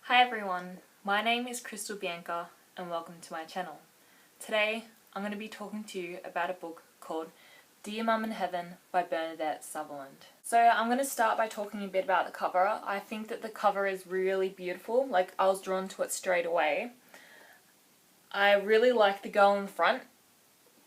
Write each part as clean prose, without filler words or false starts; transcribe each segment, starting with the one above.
Hi everyone, my name is Crystal Bianca and welcome to my channel. Today I'm going to be talking to you about a book called Dear Mum in Heaven by Bernadette Sutherland. So I'm going to start by talking a bit about the cover. I think that the cover is really beautiful, like I was drawn to it straight away. I really like the girl in the front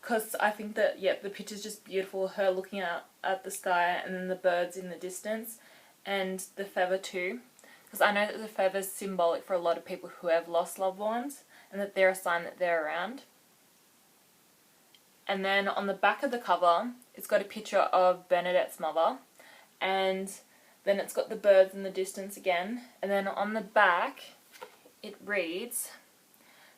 because I think that, the picture's just beautiful, her looking out at the sky and then the birds in the distance and the feather too. Because I know that the feather is symbolic for a lot of people who have lost loved ones and that they're a sign that they're around. And then on the back of the cover, it's got a picture of Bernadette's mother, and then it's got the birds in the distance again. And then on the back, it reads,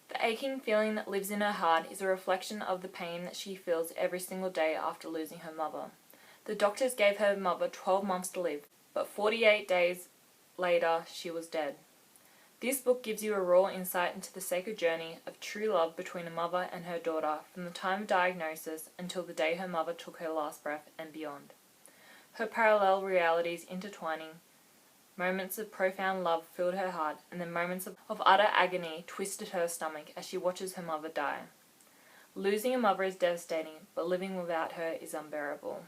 "The aching feeling that lives in her heart is a reflection of the pain that she feels every single day after losing her mother. The doctors gave her mother 12 months to live, but 48 days later, she was dead. This book gives you a raw insight into the sacred journey of true love between a mother and her daughter from the time of diagnosis until the day her mother took her last breath and beyond. Her parallel realities intertwining, moments of profound love filled her heart, and then moments of utter agony twisted her stomach as she watches her mother die. Losing a mother is devastating, but living without her is unbearable."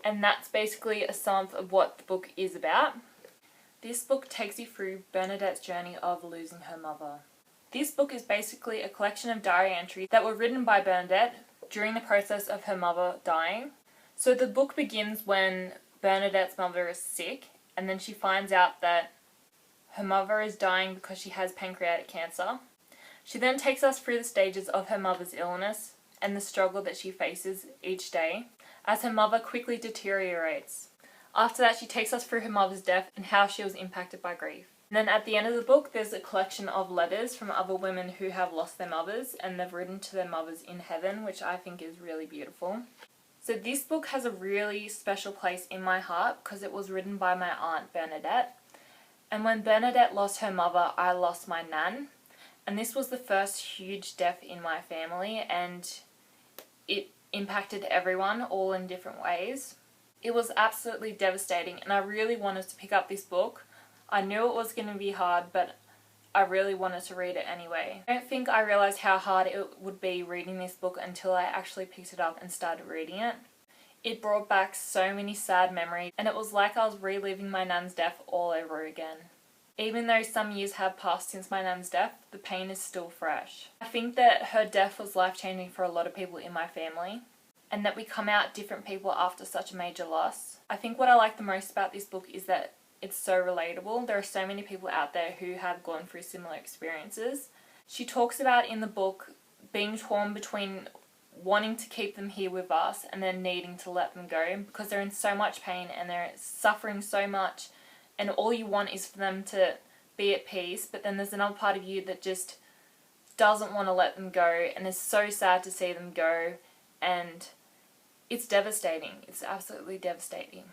And that's basically a sum of what the book is about. This book takes you through Bernadette's journey of losing her mother. This book is basically a collection of diary entries that were written by Bernadette during the process of her mother dying. So the book begins when Bernadette's mother is sick, and then she finds out that her mother is dying because she has pancreatic cancer. She then takes us through the stages of her mother's illness and the struggle that she faces each day as her mother quickly deteriorates. After that, she takes us through her mother's death and how she was impacted by grief. And then at the end of the book, there's a collection of letters from other women who have lost their mothers and they've written to their mothers in heaven, which I think is really beautiful. So this book has a really special place in my heart because it was written by my aunt Bernadette. And when Bernadette lost her mother, I lost my nan. And this was the first huge death in my family, and it impacted everyone, all in different ways. It was absolutely devastating, and I really wanted to pick up this book. I knew it was going to be hard, but I really wanted to read it anyway. I don't think I realised how hard it would be reading this book until I actually picked it up and started reading it. It brought back so many sad memories, and it was like I was reliving my nan's death all over again. Even though some years have passed since my nan's death, the pain is still fresh. I think that her death was life-changing for a lot of people in my family, and that we come out different people after such a major loss. I think what I like the most about this book is that it's so relatable. There are so many people out there who have gone through similar experiences. She talks about in the book being torn between wanting to keep them here with us and then needing to let them go because they're in so much pain and they're suffering so much, and all you want is for them to be at peace, but then there's another part of you that just doesn't want to let them go and is so sad to see them go, and it's devastating. It's absolutely devastating.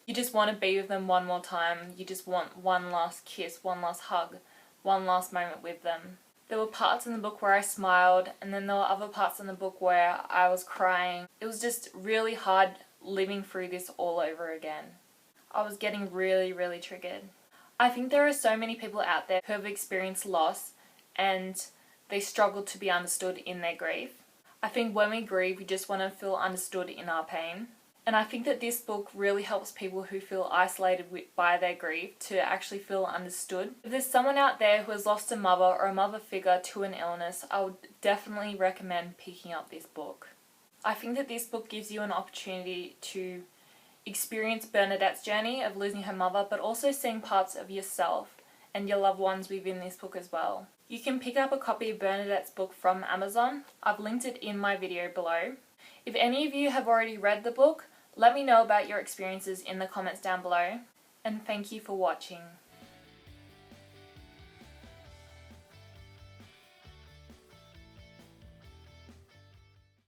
You just want to be with them one more time. You just want one last kiss, one last hug, one last moment with them. There were parts in the book where I smiled, and then there were other parts in the book where I was crying. It was just really hard living through this all over again. I was getting really, really triggered. I think there are so many people out there who have experienced loss and they struggle to be understood in their grief. I think when we grieve, we just want to feel understood in our pain. And I think that this book really helps people who feel isolated by their grief to actually feel understood. If there's someone out there who has lost a mother or a mother figure to an illness, I would definitely recommend picking up this book. I think that this book gives you an opportunity to experience Bernadette's journey of losing her mother, but also seeing parts of yourself and your loved ones within this book as well. You can pick up a copy of Bernadette's book from Amazon. I've linked it in my video below. If any of you have already read the book, let me know about your experiences in the comments down below, and thank you for watching.